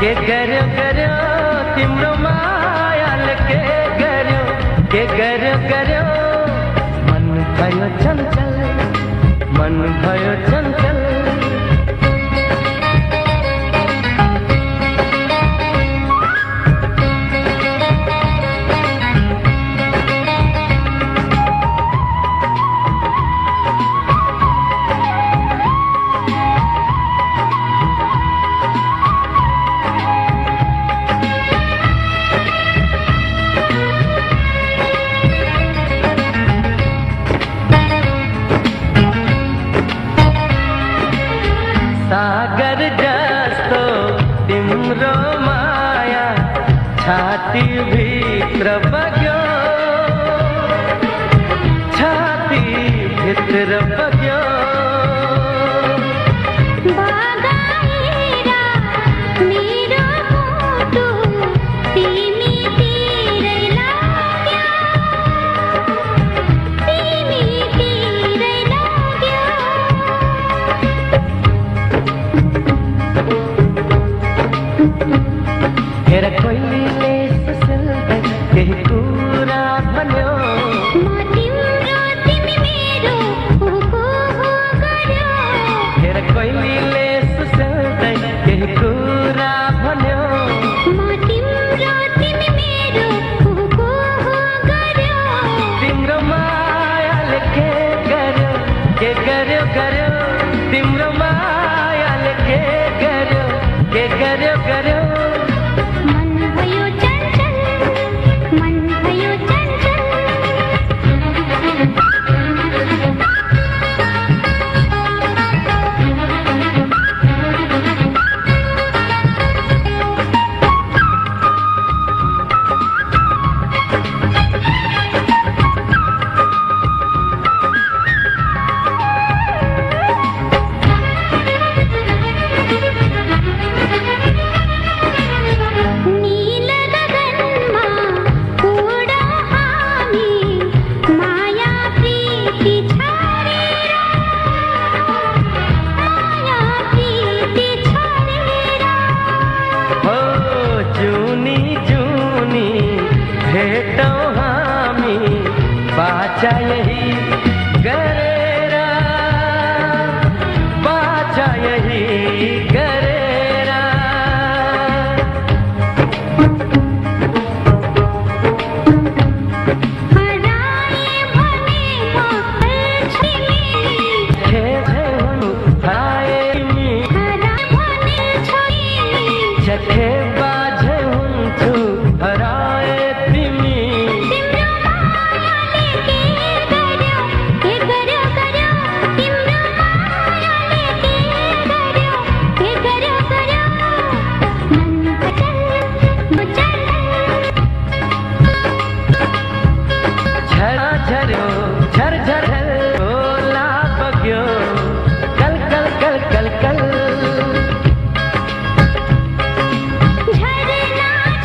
के गर्यो गर्यो तिम्रो मायाले के गर्यो मन भयो चञ्चल मन भयो चञ्चल सागर जस्तो तिम्रो माया छाती भित्र बग्यो छाती भित्र बग्यो बागाइरा मेरो मुटु तिमीतिरै लाग्यो तिमीतिरै लाग्यो हेर कोइलीले सुसुल्दै केही कुरा भन्यो म तिम्रो तिमी मेरो हो गर्यो हेर कोइलीले सुसुल्दै केही कुरा भन्यो म तिम्रो तिमी मेरो हो गर्यो तिम्रो मायाले के गर्यो तिम्रो मायाले के गर्यो मन भयो चञ्चल मन भयो चञ्चल नील गगनमा उडौ हामी माया प्रीति छरेर हो जुनी जुनी भेटौ हामी बाचा यही गरेर बाचा यही गरेर हराए भने म अल्छिमी हराए तिमी हराए भने छोरी जखे बाझे हुन्छु हराए तिमी तिम्रो मायाले के गर्यो तिम्रो मायाले के गर्यो मन बचल झर्यो झर ओला बग्यो कल झरना झर्यो झर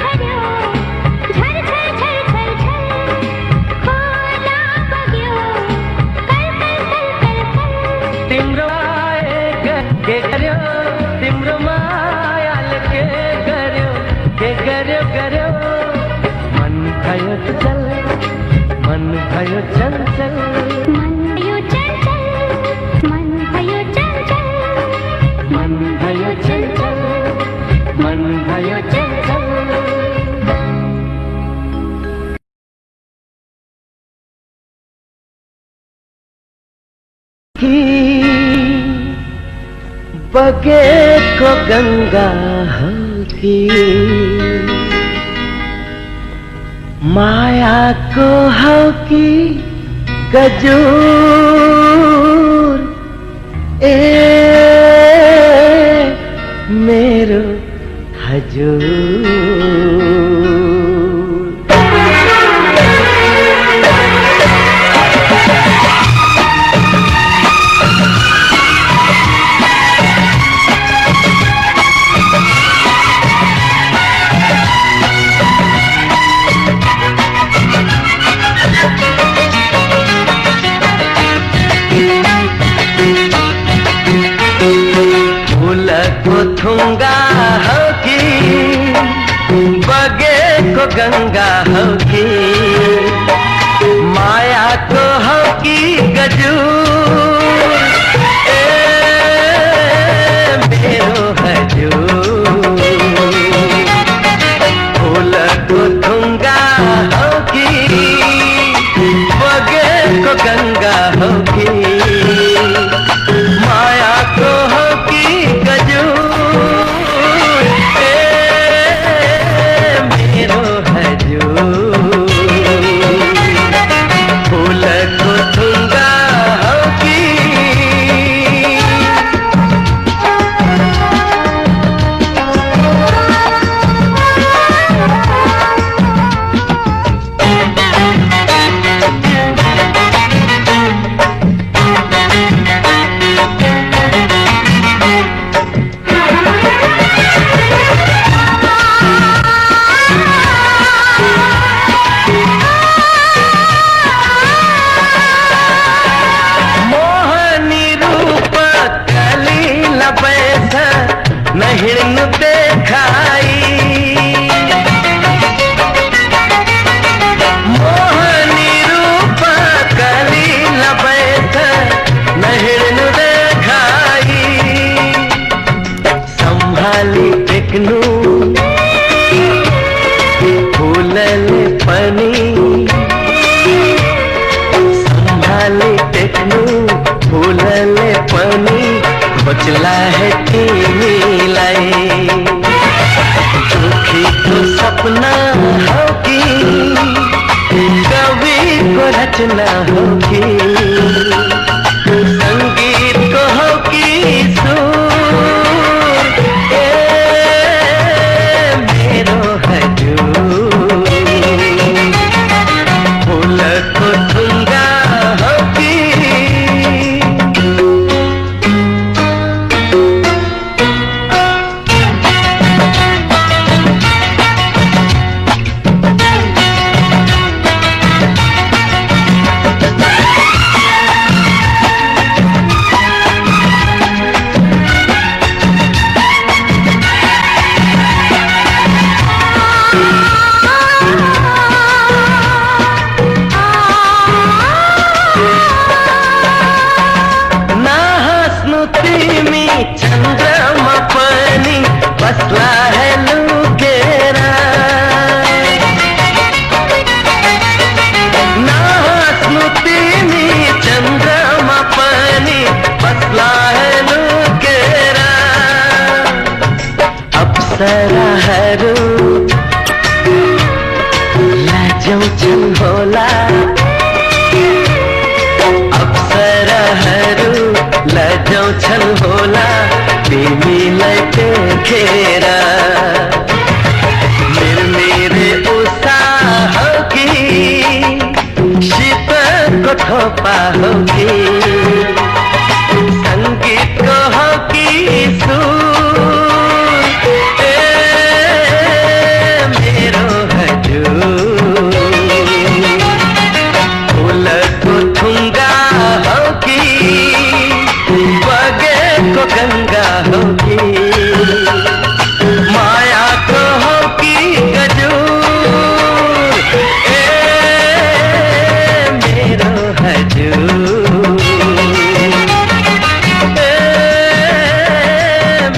खोला बग्यो कल तिम्रो के गर्यो तिम्रो मायाले के गर्यो मन भयो चञ्चल मन भयो चञ्चल मन भयो चञ्चल मन भयो चञ्चल मन भयो चञ्चल मन भयो चञ्चल बगेको गङ्गा हो कि मायाको हो कि गजुर ए मेरो हजुर फूलको थुंगा होगी, बगे को गंगा होगी, माया को होगी गजूर, ए मेरो हजूर। फूल को थुंगा होगी, बगे को गंगा होगी, माया को होगी गजूर, ए मेरो हजूर। फूल को थुंगा होगी। हिरण देखाई, मोहनी रूप कलील बैठ न हिरण देखाई, संभाली टेकनू फूलले पनी, संभाली टेकनू फूलले पनी, बचला है मिलाई, दुखी तो सपना होगी, कवि को रचना होगी, संगीत को होगी सुर, ए मेरो हजूर। फूल को थुंगा होगी। चंद्रमा पानी बसला है लुकेरा, ना स्मृति में चंद्रमा पानी बसला है लुकेरा, अप्सरा हरू लाजम छन होला, अप्सरा हरू लजौ छल होला, प्रेमी लैते खेरा, मेरे उषा होगी, शीत को थोपा होगी, संगीत को होगी सुर, ए मेरो हजूर। फूल को थुंगा होगी, बगे को गंगा होगी, माया को होगी गजूर, ए मेरो हजूर, ए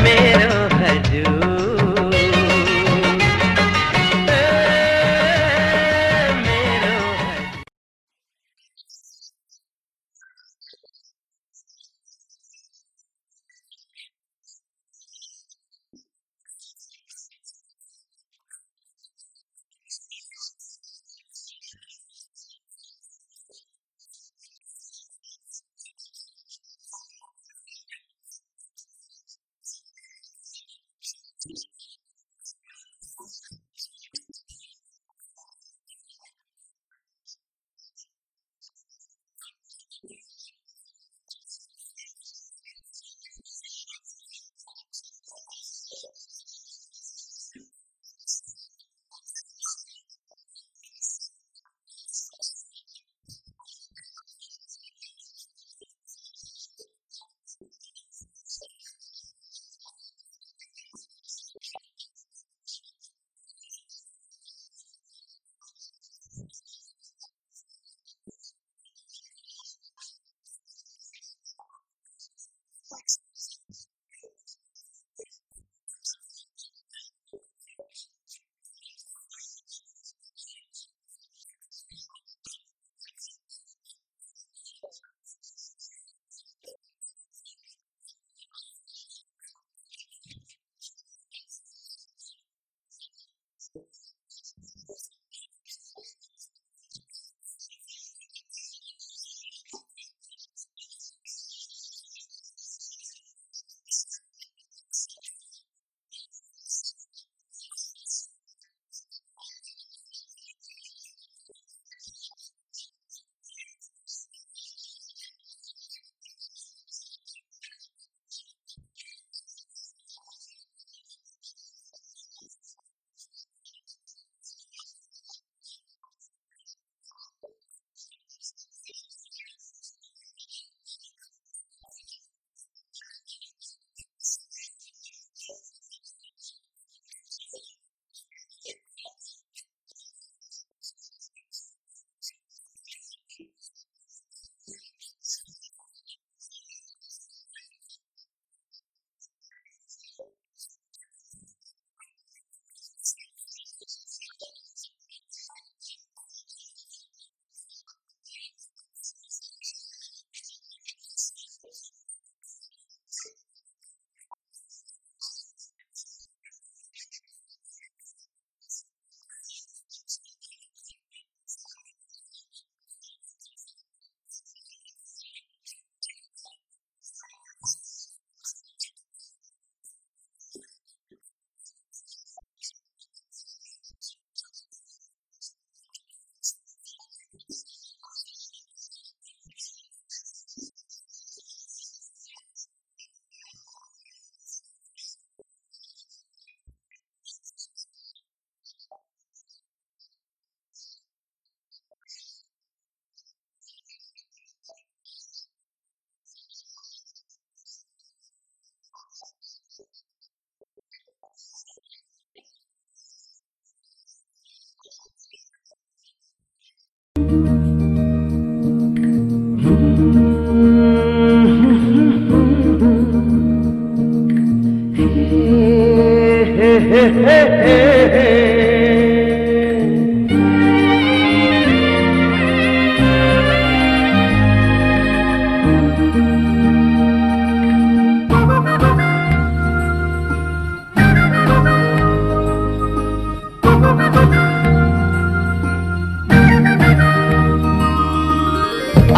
मेरो हजूर, ए मेरो हजूर।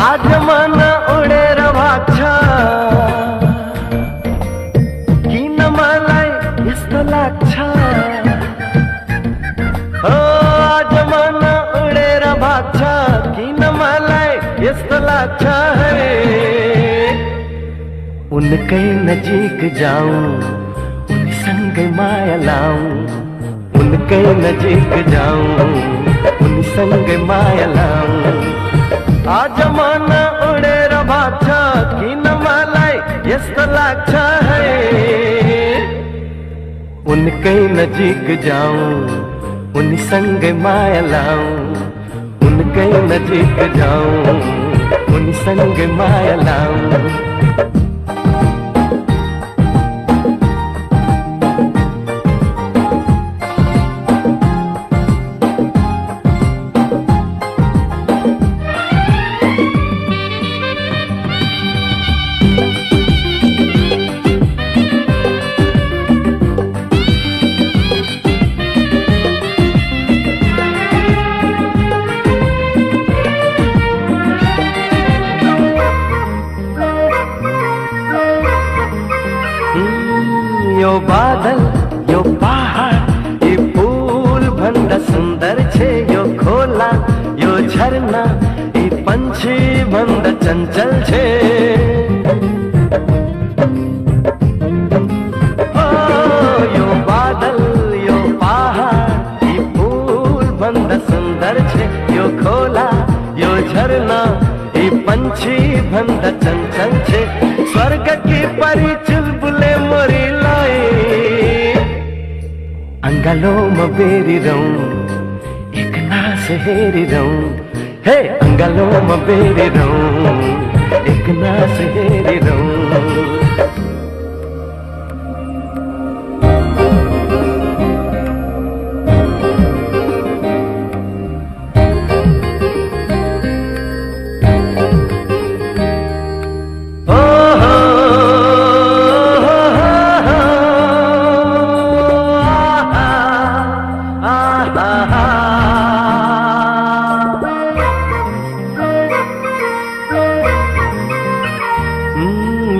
आज मन उडे रवाच्या की न मलाई यस्तो लाग्छ हो आज मन उडेर भाग्छ कि न मलाई यस्तो लाग्छ है उनकै नजिक जाऊं उनीसँगै माया लाऊं उनकै नजिक जाऊं उनीसँगै माया लाऊं आज मन उडेर भाग्छ किन मलाई यस्तो लाग्छ है उनकै नजिक जाऊं उनीसँगै माया लाऊं उनकै नजिक जाऊं उनीसँगै माया लाऊं यो बादल यो पहाड ये फूल भन्दा सुन्दर छे यो खोला यो झरना ये पंछी भन्दा चंचल छे ओ यो बादल यो पहाड ये फूल भन्दा सुन्दर छे यो खोला यो झरना ये पंछी भन्दा चंचल छे स्वर्ग की परी चुलबुले मोरी अंगालो म बेरी रहूं एक नास हेरी रहूं हे अंगालो म बेरी रहूं एक नास हेरी रहूं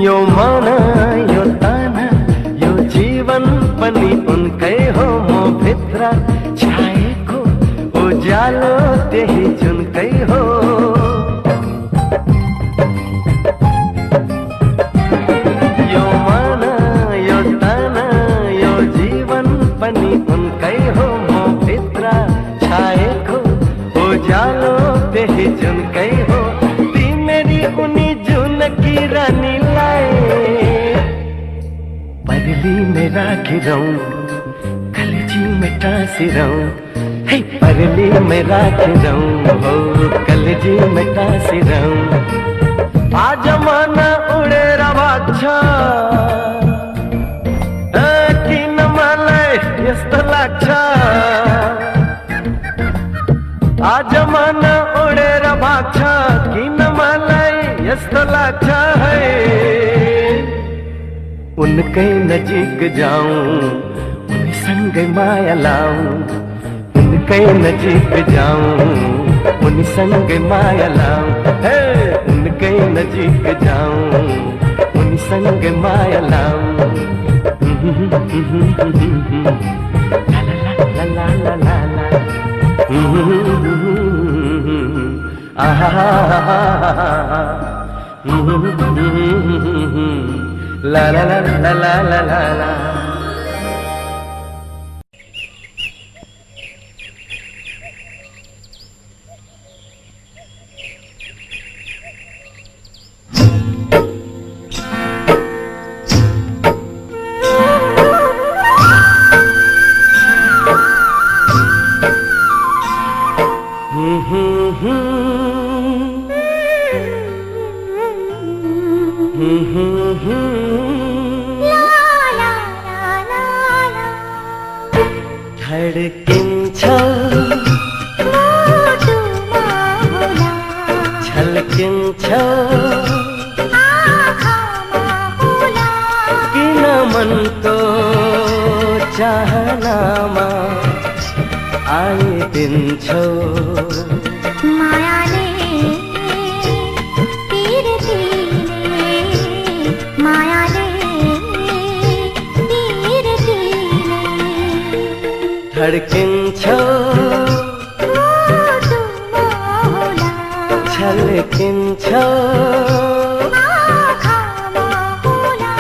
यो मन यो तन यो जीवन पनि उनकै हो म भित्र छाएको उज्यालो त्यही जुनकै हो यो मन यो तन यो जीवन पनि उनकै हो म भित्र छाएको उज्यालो त्यही जुनकै हो तिमेरी उनी जुनकी रानी परली में राखी रहूं कलजी में टासी रहूं हे परली में राखी रहूं हो कलजी में टासी रहूं आज मन उडेर भाग्छ किन मलाई यस्तो लाग्छ आज मन उडेर भाग्छ किन मलाई यस्तो लाग्छ है उनकै नजिक जाऊं उनीसँगै माया लाऊं उनकै नजिक जाऊं उनीसँगै माया लाऊं हे उनकै नजिक जाऊं उनीसँगै माया लाऊं ला ला ला ला ला आहा la la la la la la la la धड्किन्छौ मुटुमा होला छल्किन्छौ आँखामा होला किन मनको चाहनामा आइदिन्छौ मायाले पिरतीले मायाले पिरतीले धड्किन्छौ मुटुमा होला छल्किन्छौ आँखामा होला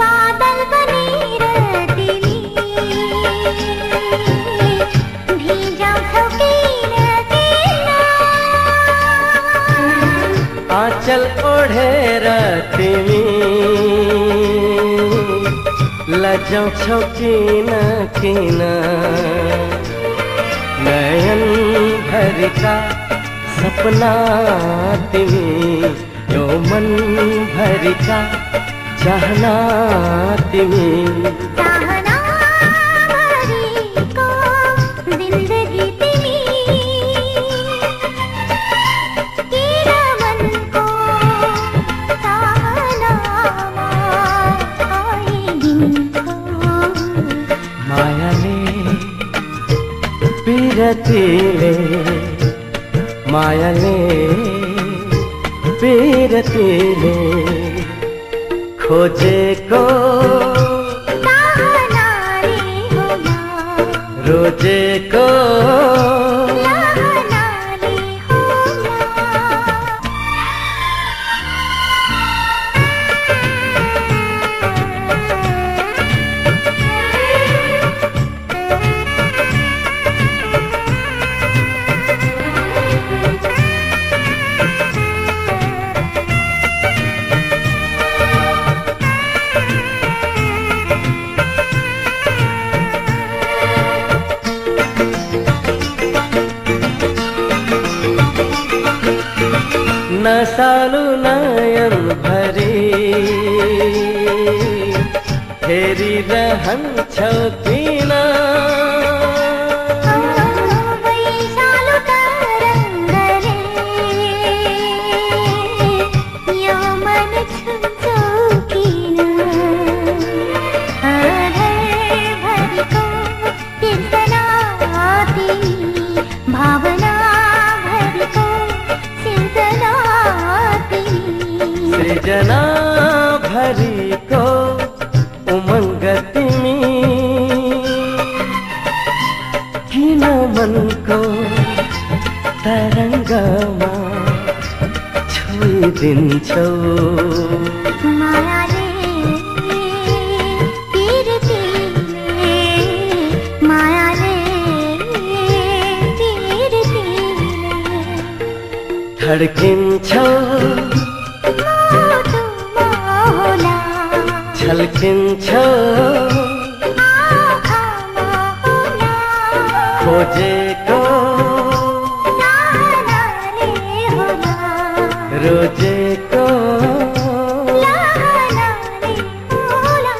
बादल बनेर तिमी भिजाउँछौ किन किन आँचल ओढेर तिमी लजाउँछौ किन किन नयन भरिका सपना तिमी यो मन भरिका चाहना तिमी चाहना भरिको जिन्दगी तिमी किन मनको चाहनामा आइदिन्छौ मायाले पिरतीले मायाले पिरतीले खोजेको चाहनाले होला रोजेको चाहनाले होला नसालु नयन भरी हेरिरहन्छौ किन वैशालु तरङ्गले यो मन छुन्छौ किन आधारभरिको सिर्जना तिमी भावना भरिको सिर्जना तिमी सृजना भरिको उमङ्ग तिमी किन मनको तरङ्गमा छोइदिन्छौ मायाले पिरतीले मायाले पिरतीले धड्किन्छौ मुटुमा होला छल्किन्छौ आँखामा होला खोजेको चाहनाले होला रोजेको चाहनाले होला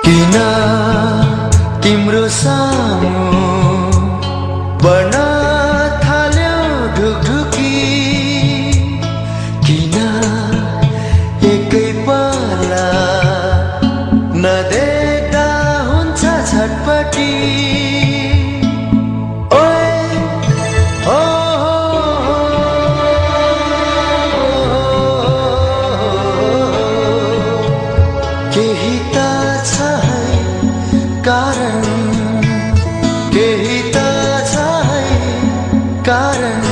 किन तिम्रो सामु बढ्न थाल्यो ढुकढुकी किन एकै पाला नदेख्दा हुन्छ छटपटी ओए केही त छ है कारण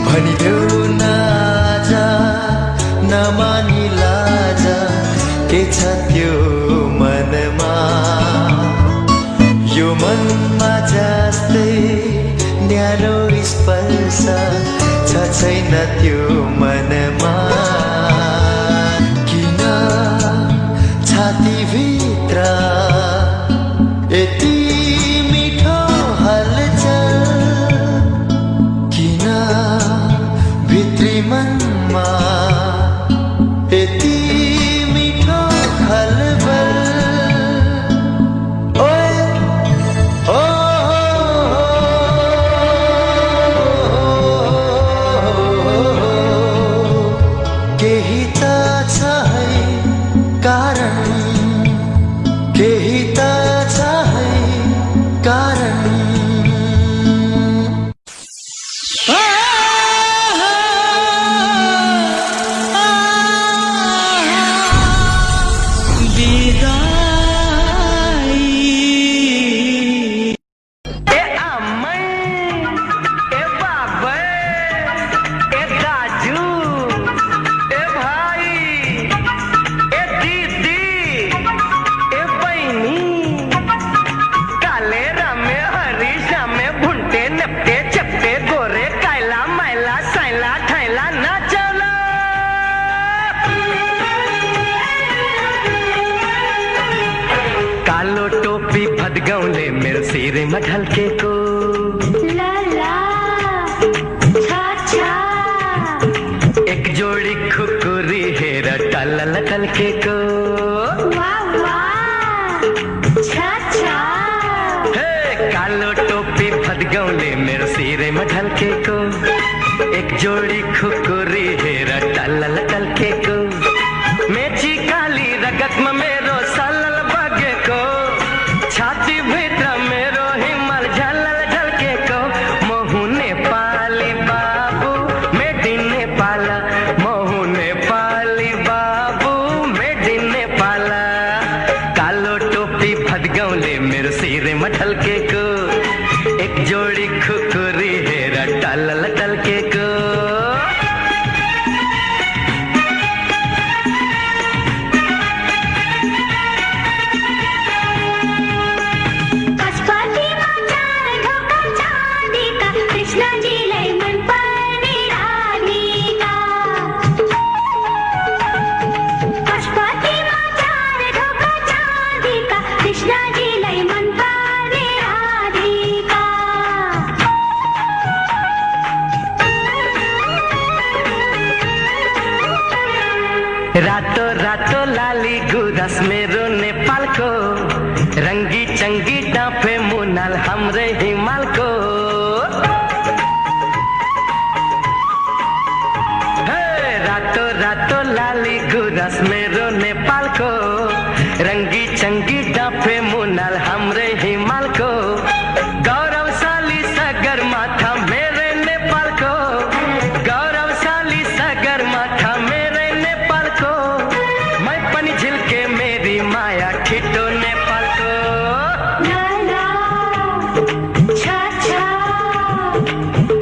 भनिदेऊ न आज नमानी लाज के छ त्यो मनमा यो मनमा जस्तै न्यानो स्पर्श छ छैन त्यो मनमा किन छातीभित्र यति मिठो हलचल किन भित्री मनमा यति मिठो खलबल ओए ओ केही त छ है कारण केही त छ है कारण कालो टोपी भदगौले मेरो सिरे में ढलके को ला ला छा छा एक जोड़ी खुकुरी हेर टलल टलके को वाह वाह छा छा हे कालो टोपी भदगौले मेरो सिरे में ढलके को एक जोड़ी खुकुरी हेर टलल टलके को मेची काली रगत में मेरो सलल बगे को छाती भीतर मेरो हिमल झलल झलके को मोहुने पाली बाबू मेडिने पाला मोहुने पाली बाबू मेडिने पाला कालो टोपी भदगौले मेरो सिरे में ढलके को एक जोड़ी खुकुरी हेरा टलल टलके को रातो रातो लाली गुरस मेरो नेपाल को रंगी चंगी डाँफे मुनाल हमरे हिमाल को रातो रातो लाली गुरस मेरो नेपाल को रंगी चंगी डाँफे मुनाल हमरे हिमाल को गौरवशाली सगर माथा मेरे नेपाल को गौरवशाली सगर माथा मेरे नेपाल को मैं पनि झिल्के मेरी माया ठिटो नेपाल को ला ला छा छा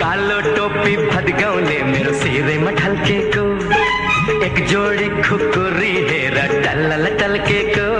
कालो टोपी भदगौले मेरो सिरे में ढलके को एक जोड़ी खुकुरी हेरा टलल टलके को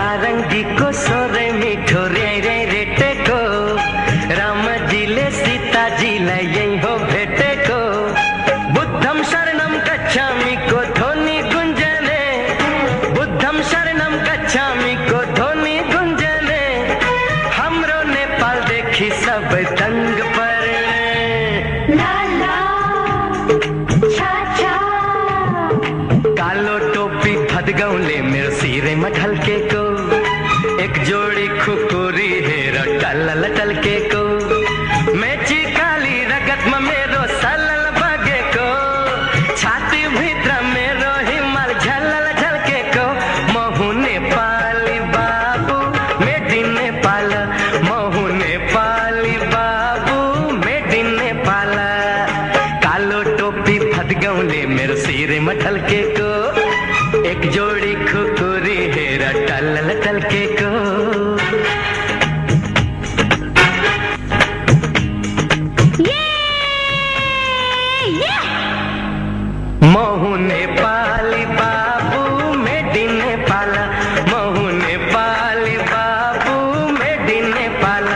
सारङ्गीको स्वरै मिठो र्याइ र्याइ रेटेको रामजीले सीताजीलाई यही हो भेटेको बुद्धम शरणम गच्छामीको ध्वनि गुन्जने बुद्धम शरणम गच्छामीको ध्वनि गुन्जने हाम्रो नेपालदेखि सबै दङ्ग पर्ने ला ला छा छा कालो टोपी फदगाउँले मेरो शिरैमा ढल्केको एक जोडी खुकुरी हेर टल्लल टल्केको मेची काली रगतमा मेरो सलल बगेको छाती भित्र मेरो हिमाल झलल झल्केको म हुँ नेपाली बाबु मेड इन नेपाल म हुँ नेपाली बाबु मेड इन नेपाल कालो टोपी फदगाउँले मेरो शिरैमा ढल्केको एक जोडी खुकुरी हेर टल्लल टल्केको म हुँ नेपाली बाबु मेड इन नेपाल म हुँ नेपाली बाबु मेड इन नेपाल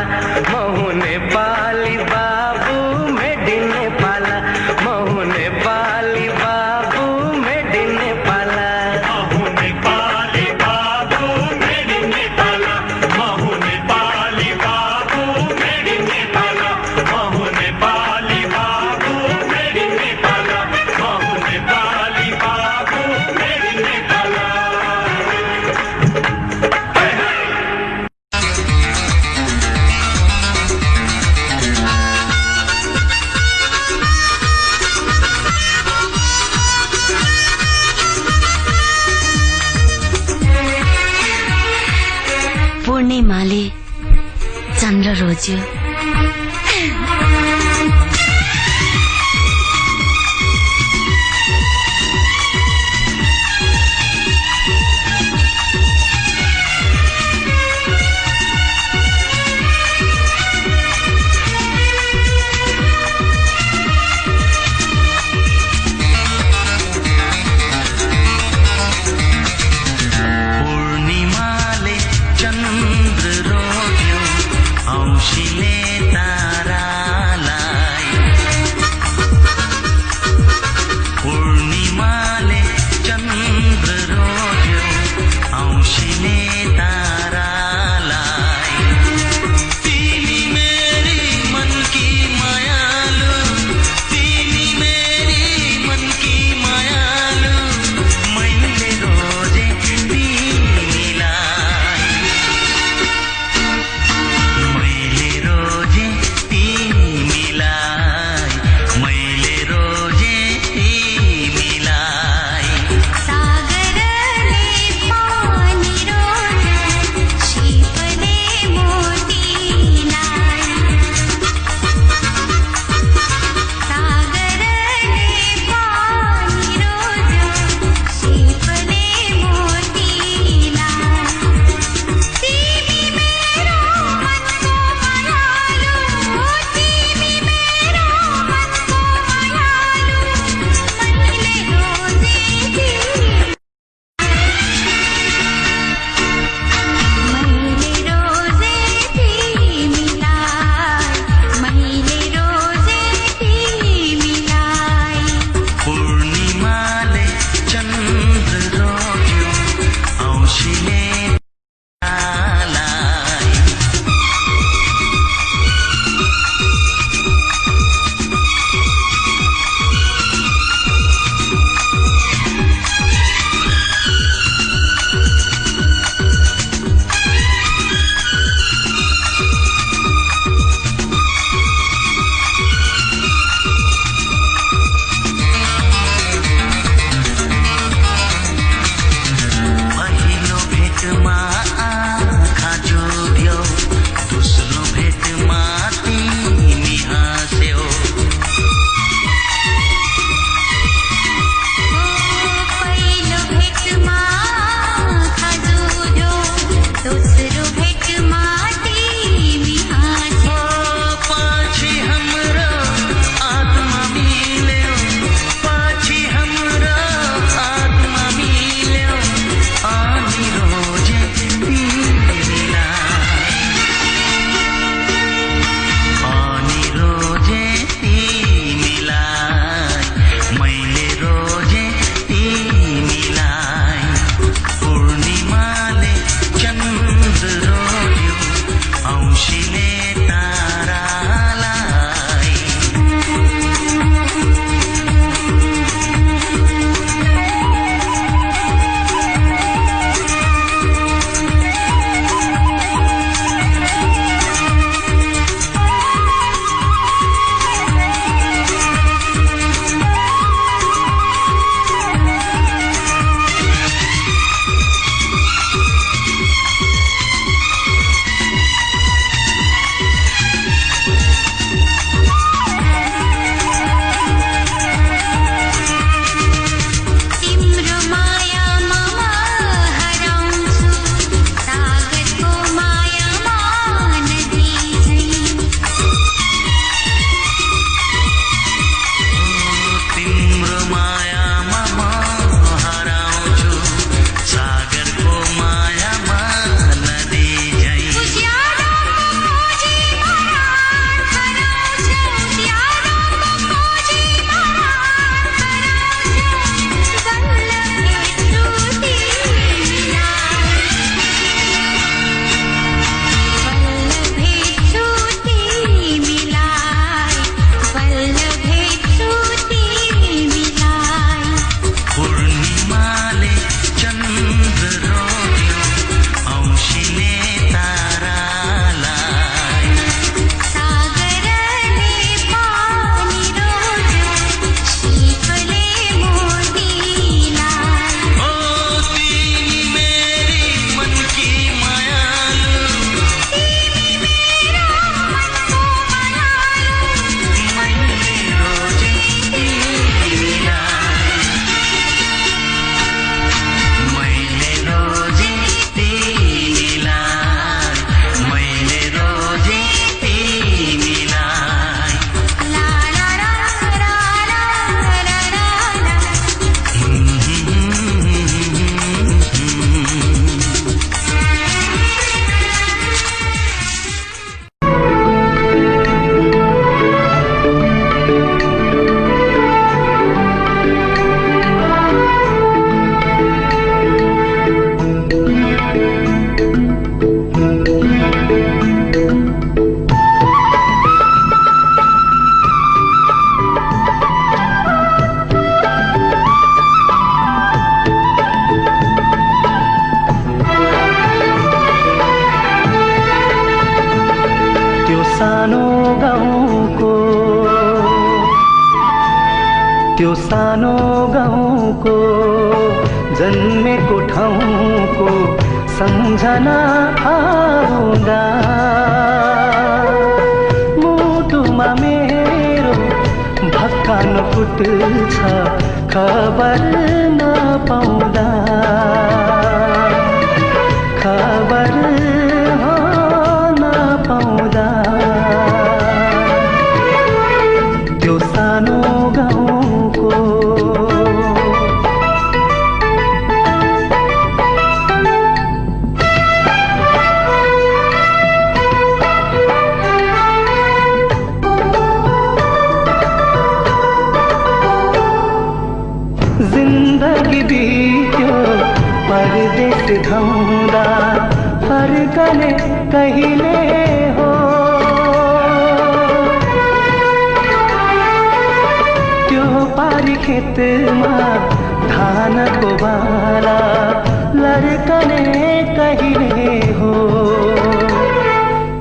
म हुँ नेपाली बाबु मेड इन नेपाल म हुँ नेपाली बाबु मेड इन नेपाल पूर्णिमाले चन्द्र रोज्यो पूर्णिमाले चन्द्र रोज्यो औँसीले तारा त्यो सानो गाउँको जन्मेको ठाउँको सम्झना आउँदा मुटुमा मेरो भक्कान फुट्छ खबर नपाउँदा खबर नपाउँदा त्यो सानो गाउँको जिन्दगी बित्यो परदेश धाउँदा फर्कने कहिले हो त्यो पारी खेतमा धानको बाला लड्कने कहिले हो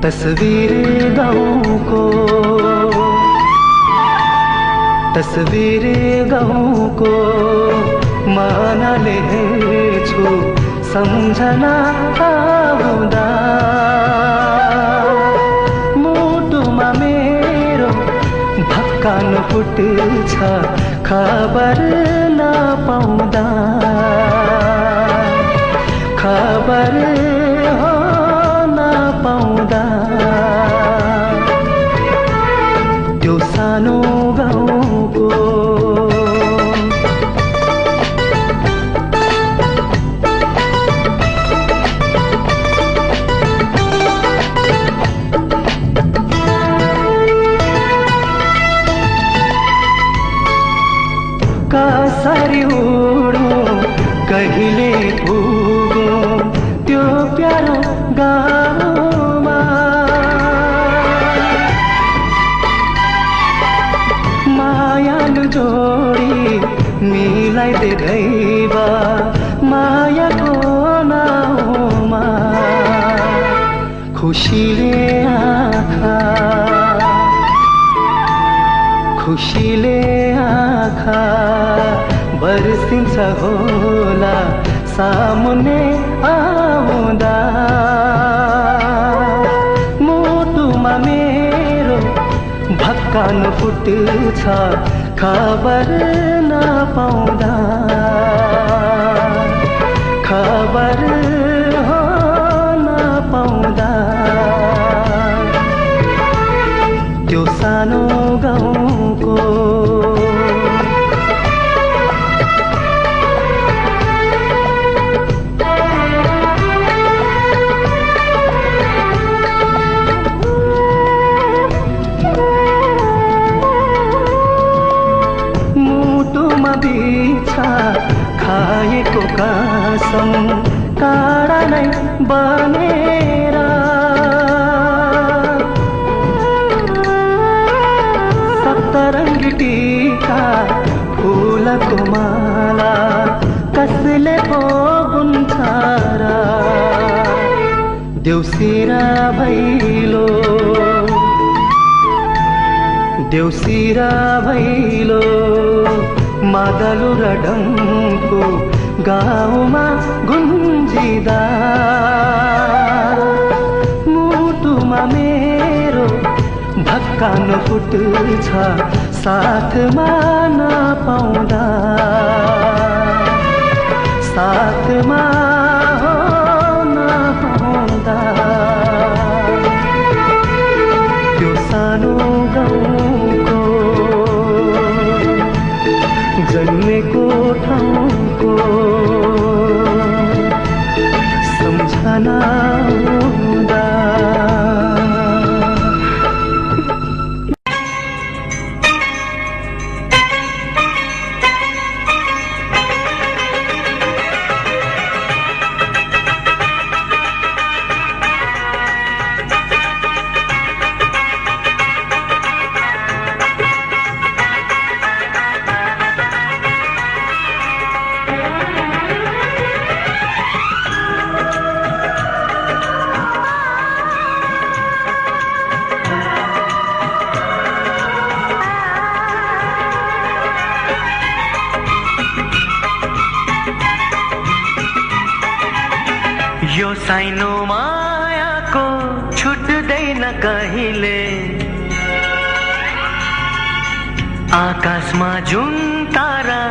तस्बिर गाउँको तस्बिर गाउँको मनाले हेर्छु सम्झना आउँदा मुटुमा मेरो भक्कान फुट्छ खबर नपाउँदा खबर नपाउँदा त्यो सानो गाउँको कसरी उडौँ कहिले पुगौँ त्यो प्यारो गाउँमा मायालु जोडी मिलाइदे दैव मायाको नाउँमा खुसीले आँखा खुसीले आँखा बर्सिन्छ होला सामुने आउँदा मुटुमा मेरो भक्कान फुट्छ खबर नपाउँदा खबर नपाउँदा त्यो सानो गाउँको बिछा खाएको कसम काँडा नै बनेर सप्तरङ्गी टीका फुलको माला कसले पो बुन्छ र देउसिरा भैलो देउसिरा भैलो मादलु र डङ्को गाउँमा गुन्जिदा मुटुमा मेरो भक्कान फुट्छ साथमा नपाउँदा साथमा नपाउँदा त्यो सानो गाउँको जन्मेको ठाउँको सम्झना आउँदा यो साइनो मायाको छुट्दैन कहिले, आकाशमा जुन तारा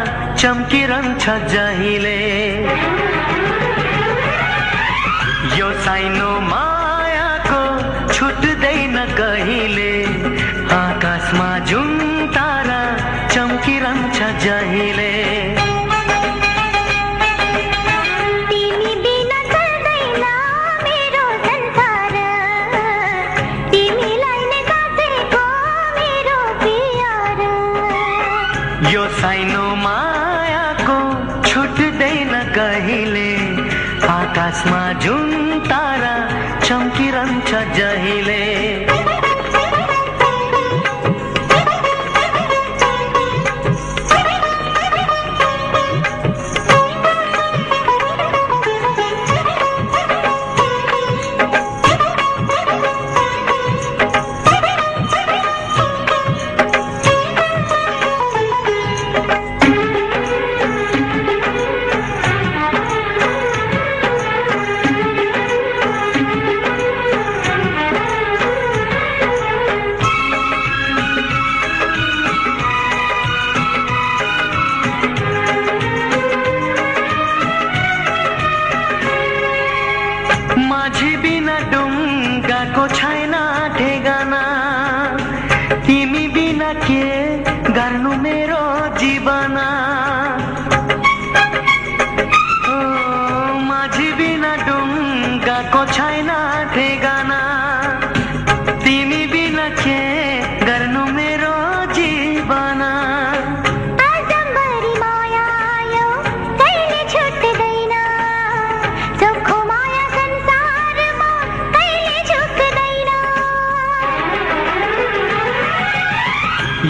चम्किरहन्छ जहिले। यो साइनो मायाको छुट्दैन कहिले, आकाशमा जुन तारा चम्किरहन्छ जहिले। यो साइनो मायाको छुट्दैन कहिले, आकाशमा जुन तारा चम्किरहन्छ जहिले। माझी बिना डुङ्गाको छैन ठेगाना, तिमी बिना के गर्नु मेरो जीवना। ओ माझी बिना डुङ्गाको छैन ठेगाना, तिमी बिना के गर्नु मेरो जीवना।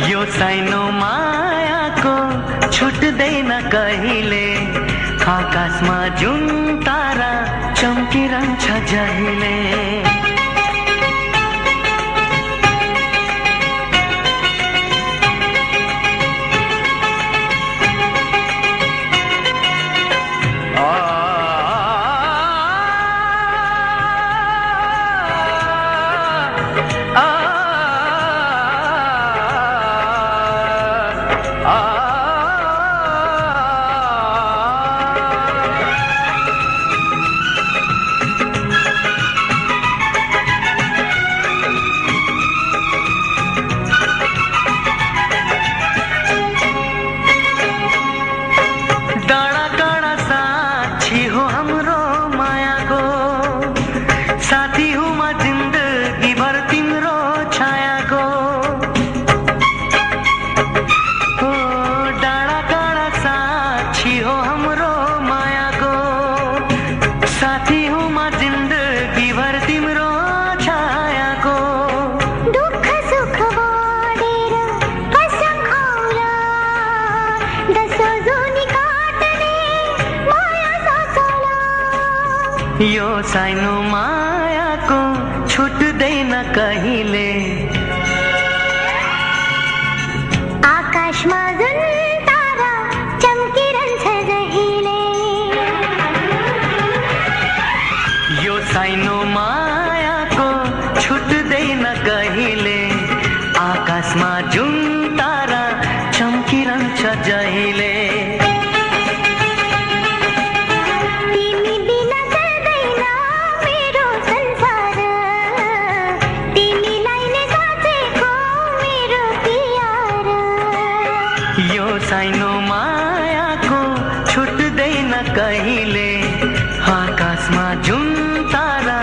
यो साइनो मायाको छुट्दैन कहिले, आकाशमा जुन तारा चम्किरहन्छ जहिले। साथी हूँ म जिन्दगी भर तिम्रो छायाको। ओ डाँडा काँडा साक्षी हो हाम्रो मायाको, साथी हूँ म जिन्दगी भर तिम्रो छायाको। दुःख सुख बाँडेर कसम खाउला, दसो जुनी काट्ने माया ससला। यो साइनो मायाको छुट्दैन कहिले, आकाशमा जुन तारा चम्किरहन्छ जहिले। यो साइनो मायाको छुट्दैन कहिले, आकाशमा जुन तारा चम्किरहन्छ जहिले। यो साइनो मायाको छुट्दैन कहिले, आकाशमा जुन तारा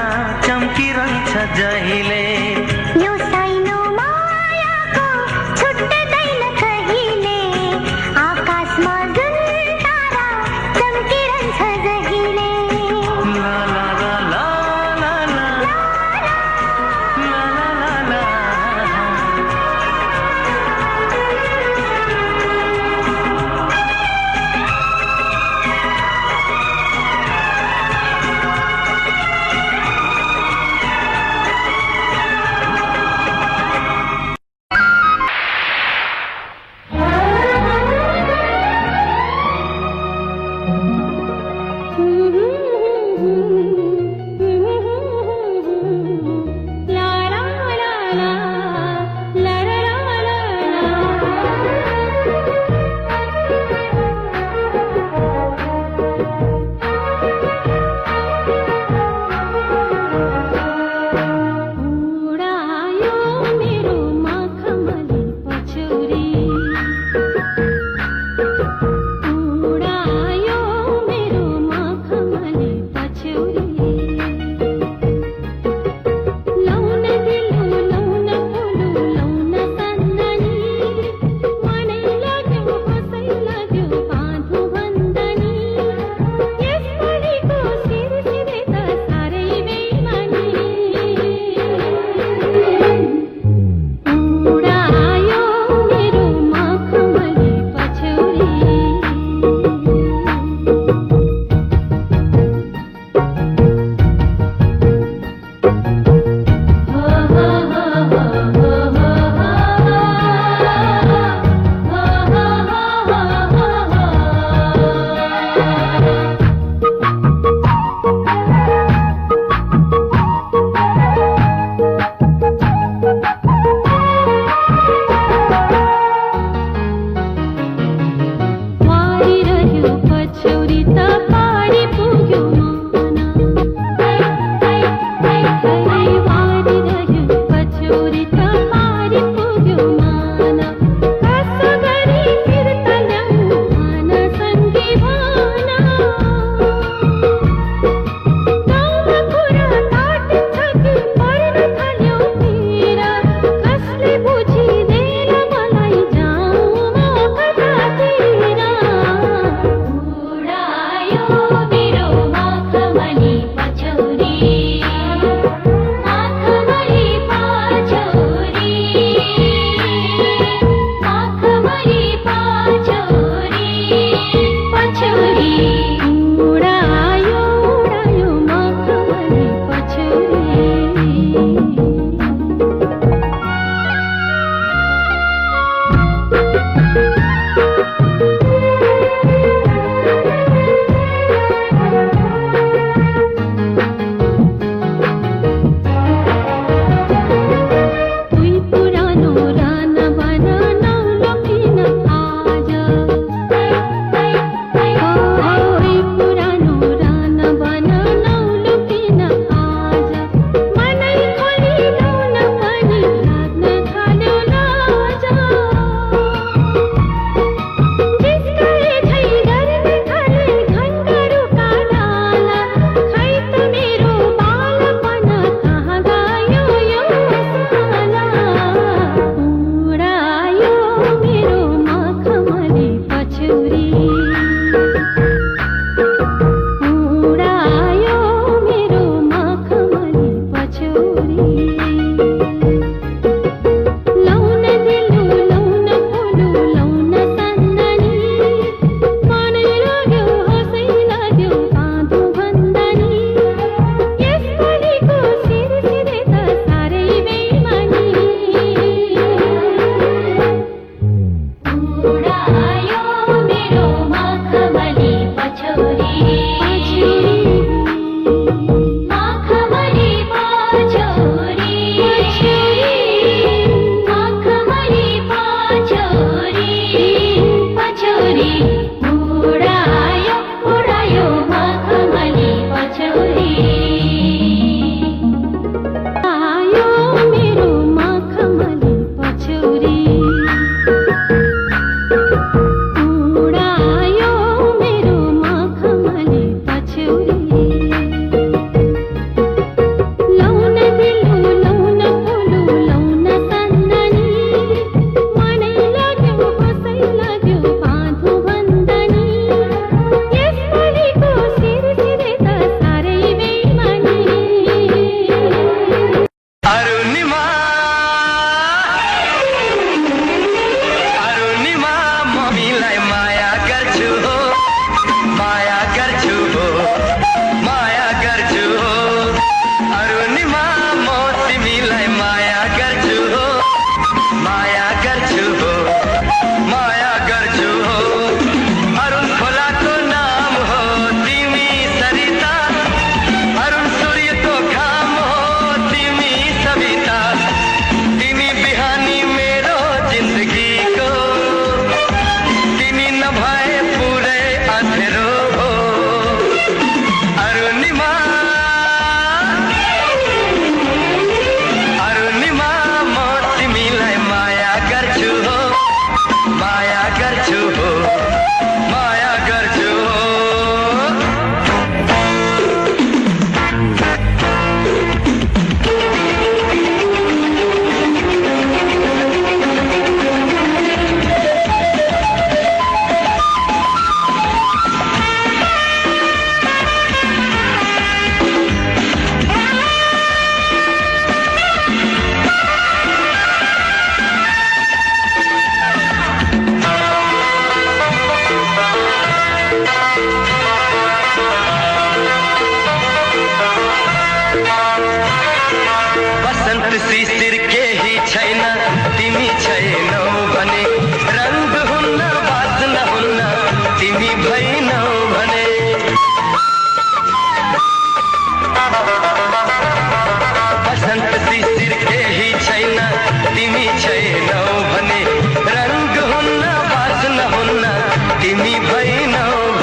तिमी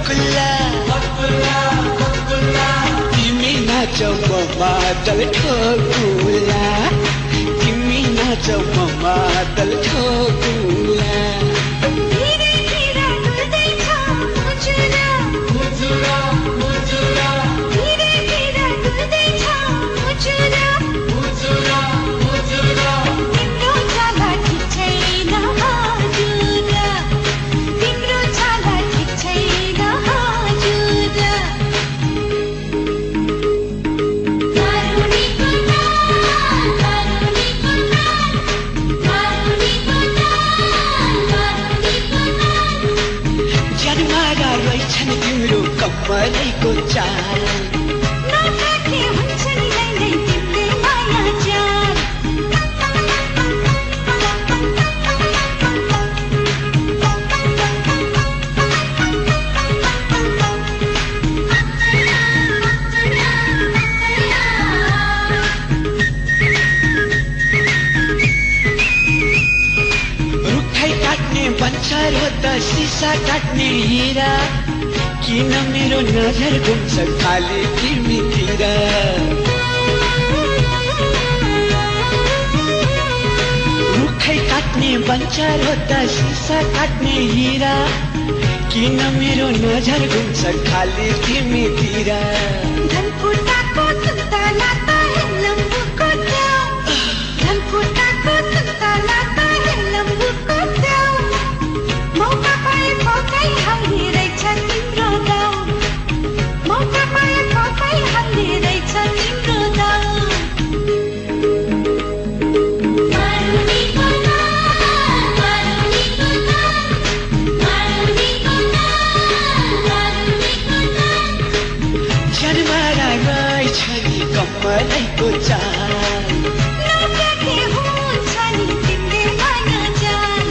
बकुल्ला तिमी नाचौ म मादल ठोकुला तिमी नाचौ म मादल ठोकुला धीरे धीरे डुल्दैछ मुजुरा मुजुरा मुजुरा धीरे धीरे डुल्दैछ मुजुरा मुजुरा मुजुरा तिम्रो चाला ठिक छैन हजुर तिम्रो चाला ठिक छैन हजुर मारुनीको नाम मारुनीको नाम मारुनीको नाम मारुनीको नाम जनमारा रहेछन् तिम्रो कम्मरैको चाल नराखे हुन्छ नि नै तिमीले माया जान रुखै काट्ने बन्चर हो त सिसा काट्ने हिरा किन मेरो नजर घुम्छ खाली तिमीतिर रुखै काट्ने बन्चर हो त सिसा काट्ने हिरा किन मेरो नजर घुम्छ खाली तिमीतिर धनकुटाको सुन्तला त हेलम्बुको च्याउ धनकुटाको सुन्तला त हेलम्बुको च्याउ मौका पाए पकाइ हाल्ने रहेछ तिम्रो दाउ मौका पाए पकाइ हाल्ने रहेछ तिम्रो दाउ मारुनीको नाम मारुनीको नाम मारुनीको नाम मारुनीको नाम जनमारा रहेछ नि कम्मरैको चाल नराखे हुन्छ नि तिमीले माया जान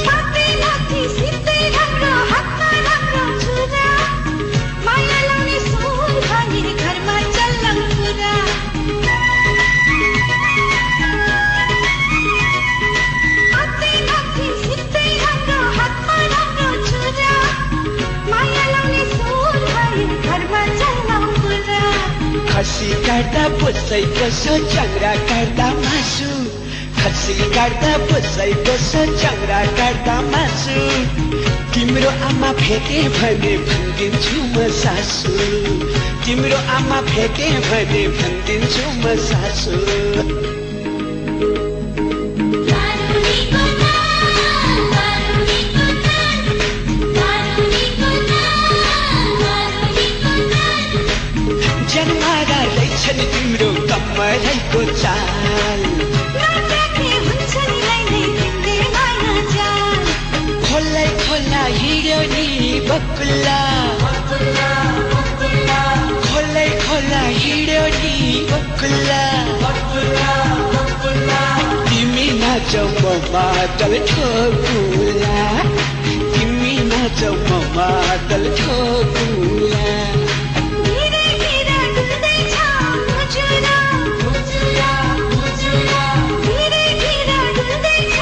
पाते लाथी सित्तै राम्रो हातमा राम्रो छुरा माया लाउने सुन भने घरमा चल्लङ पुरा पाते लाथी सित्तै राम्रो हातमा राम्रो छुरा माया लाउने सुन भने घरमा चल्लङ पुरा खसी काट्दा पुच्छैको छ चङ्रा काट्दा मासु खसी काट्दा पुच्छैको छ चङ्रा काट्दा मासु तिम्रो आमा भेटे भने भनिदिन्छु म सासु तिम्रो आमा भेटे भने भनिदिन्छु म सासु मारुनीको नाम मारुनीको नाम मारुनीको नाम मारुनीको नाम जनमारा रहेछन् तिम्रो कम्मरैको चाल नराखे हुन्छ नि नै तिमीले माया जान खोल्लै खोला हिँड्यो नि बकुल्ला खोल्लै खोला हिँड्यो नि बकुल्ला तिमी नाचौ म मादल ठोकुला तिमी नाचौ म मादल ठोकुला धीरे धीरे डुल्दैछ मुजुरा मुजुरा मुजुरा धीरे धीरे डुल्दैछ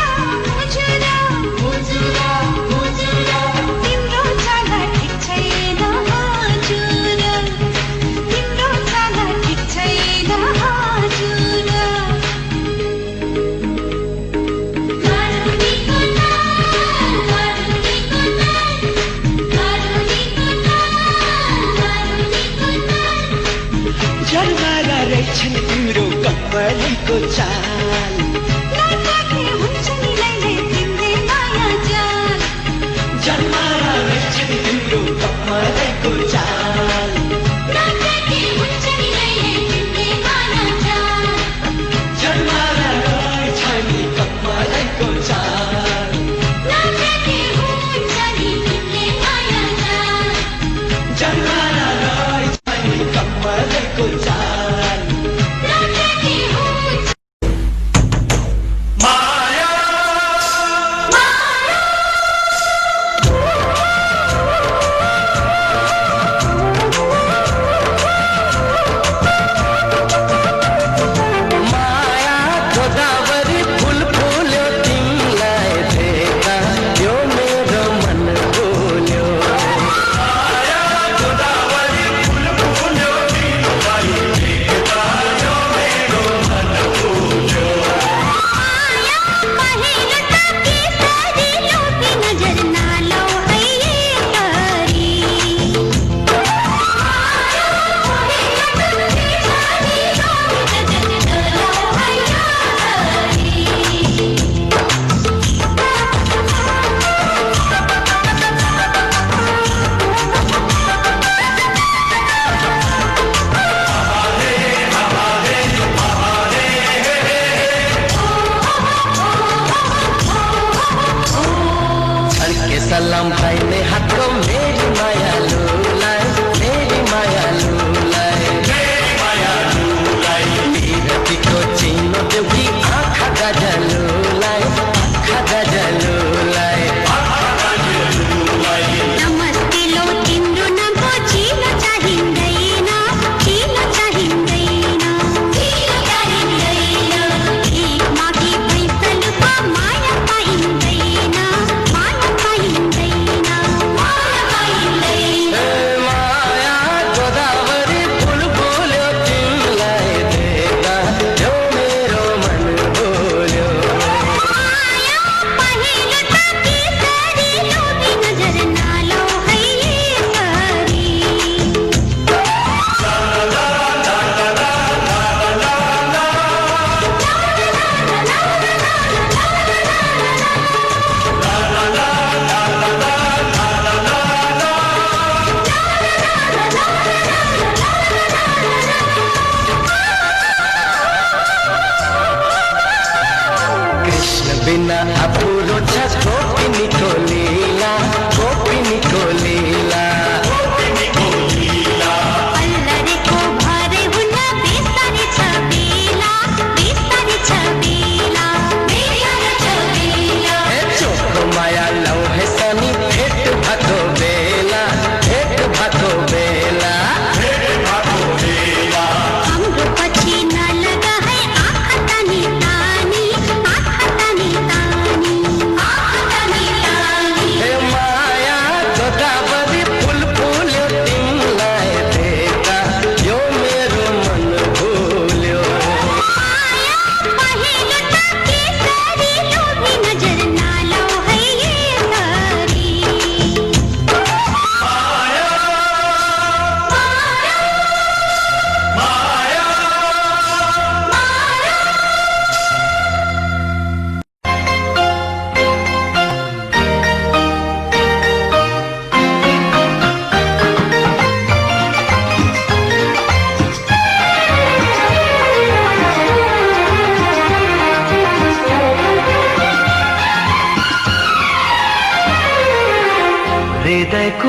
मुजुरा मुजुरा मुजुरा तिम्रो चाला ठिक छैन हजुर तिम्रो चाला ठिक छैन हजुर मारुनीको नाम मारुनीको नाम मारुनीको नाम मारुनीको नाम जनमारा रहेछन् तिम्रो कम्मरैको चाल नराखे हुन्छ नि नै तिमीले माया जान जनमारा रहेछन् तिम्रो कम्मरैको चाल नराखे हुन्छ नि नै तिमीले माया जान जनमारा रहेछ नि कम्मरैको चाल नराखे हुन्छ नि तिमीले माया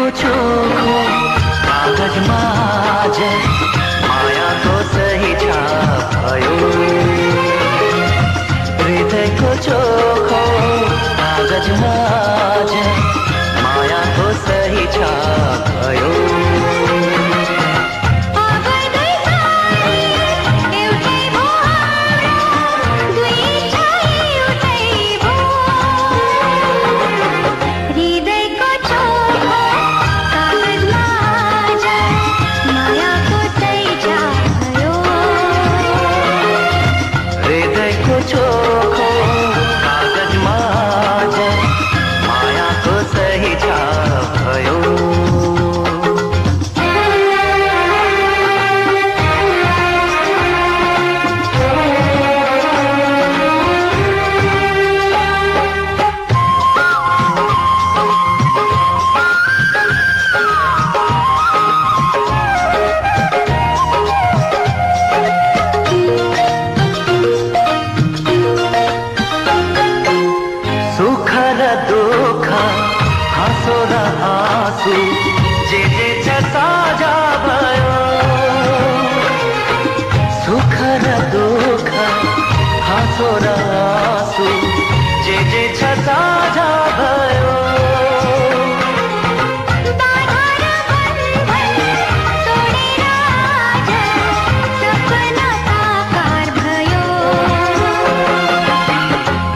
चोखो कागजमा आज मायाको सही छाप भयो हृदयको चोखो कागजमा आज मायाको सही छाप भयो हृदयको चोखो कागजमा आज मायाको सही छाप भयो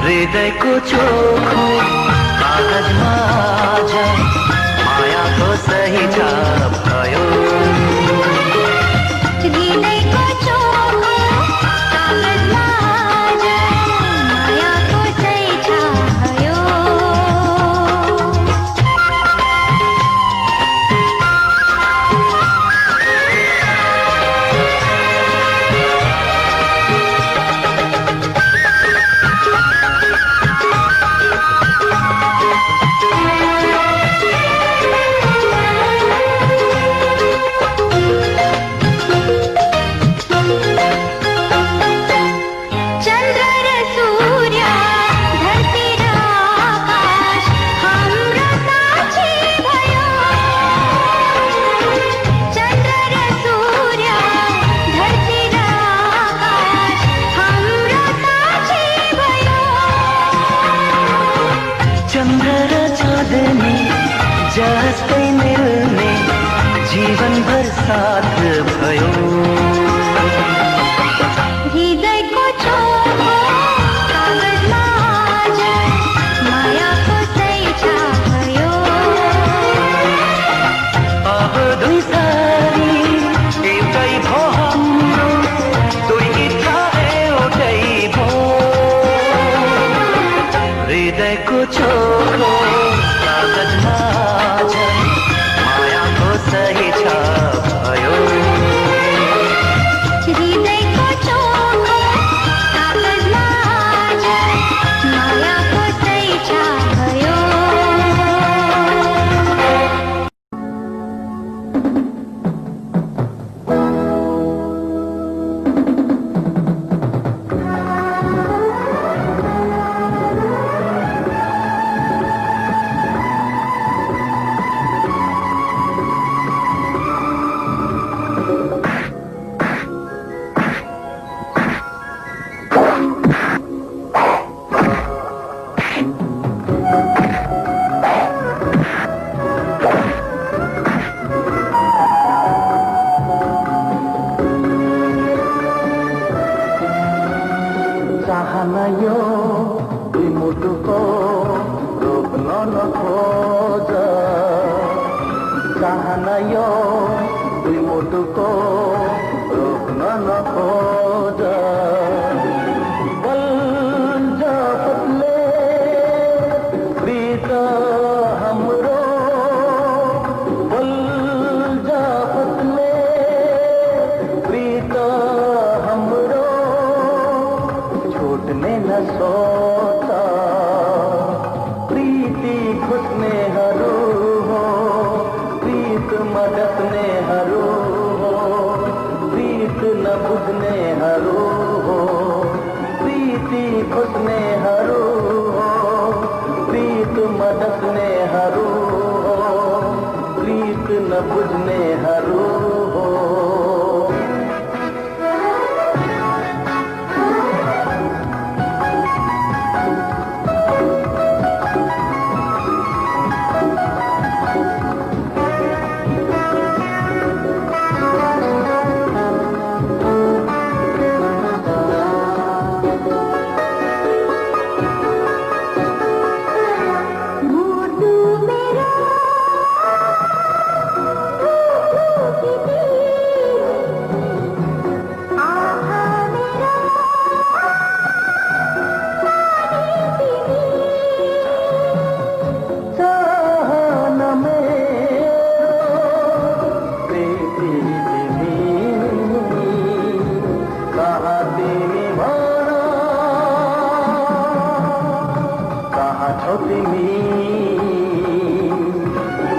हृदयको चोखो कागजमा आज मायाको सही छाप भयो जस्तै मिल्ने जीवनभर साथ भयो हृदयको चोखो कागजमा आज मायाको सही छाप भयो अब दुई सारी एउटै भो हाम्रो दुई इच्छा एउटै भो हृदयको चोखो कागजमा सही छाप भयो हृदयको चोखो कागजमा आज मायाको सही छाप भयो चाहना यो दुई मुटुको रोक्न नखोज चाहना यो दुई मुटुको रोक्न नखोज बल्झ फुट्ने प्रीत हाम्रो बल्झ फुट्ने प्रीत हाम्रो छुट्ने न सोचा प्रीति खुट्नेहरू हो प्रीत मडक्नेहरू हो बुझ्नेहरू हो।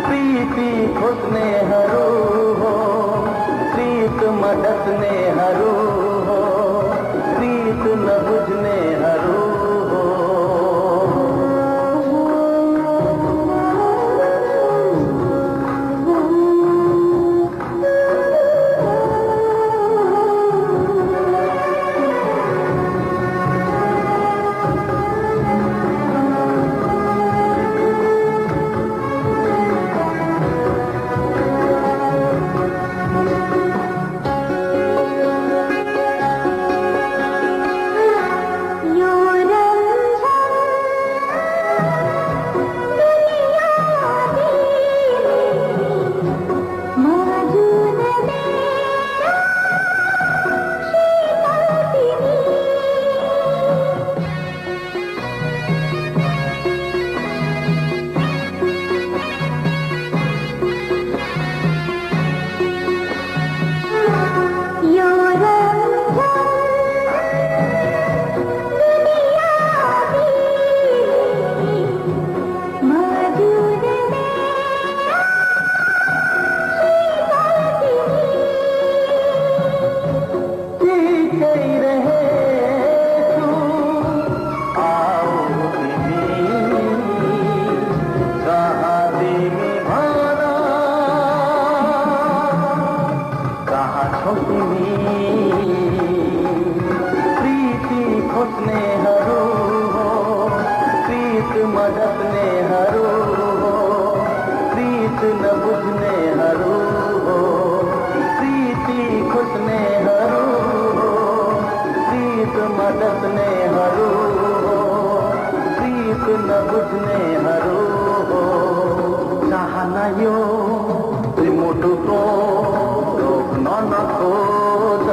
प्रीति खोज्नेहरू हो, प्रीत मडस्नेहरू हो, प्रीत नबुझ्नेहरू हो। प्रीति खोज्नेहरू हो, प्रीत मडस्नेहरू हो, प्रीत नबुझ्नेहरू हो। प्रीति खोज्नेहरू हो, प्रीत मडस्नेहरू हो, प्रीत नबुझ्नेहरू हो। चाहना यो मुटुको रोक्न नखोज,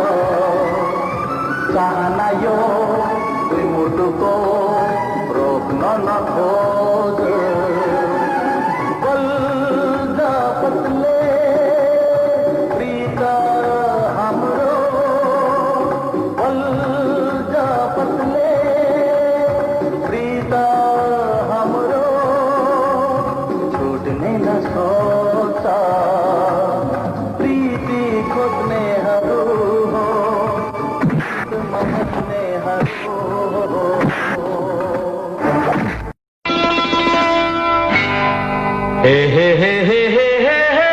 चाहना यो मुटुको रोक्न नखोज। बल्द पतले प्रीत हाम्रो, बल्द पतले प्रीत हाम्रो छुट्ने नसोच। प्रीति खोज्नेहरू हो, मडस्नेहरू हो। हे हे हे हे हे हे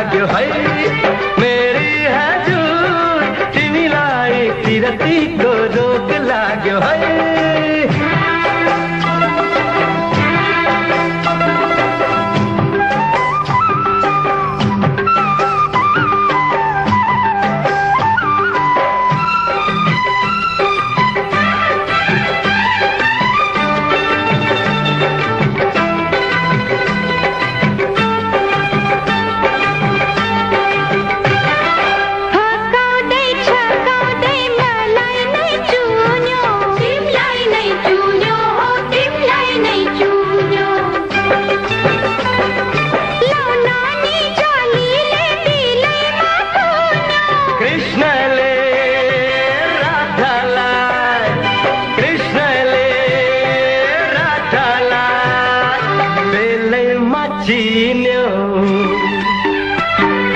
लाग्यो है मेरी हजुर तिमीलाई पिरतीको रोग लाग्यो है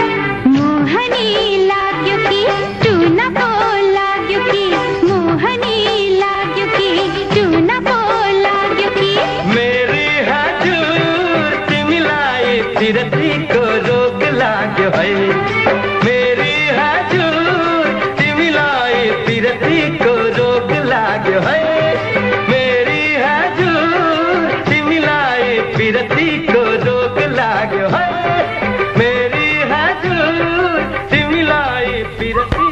मोहनी लाग्यो कि टुनाको लाग्यो कि मोहनी लाग्यो कि टुनाको लाग्यो कि मेरी हजुर तिमीलाई पिरतीको रोग लाग्यो है मेरी हजुर तिमीलाई पिरतीको रोग लाग्यो है मेरी हजुर तिमीलाई पिरतीको रोग लाग्यो है मेरी हजुर तिमीलाई पिरती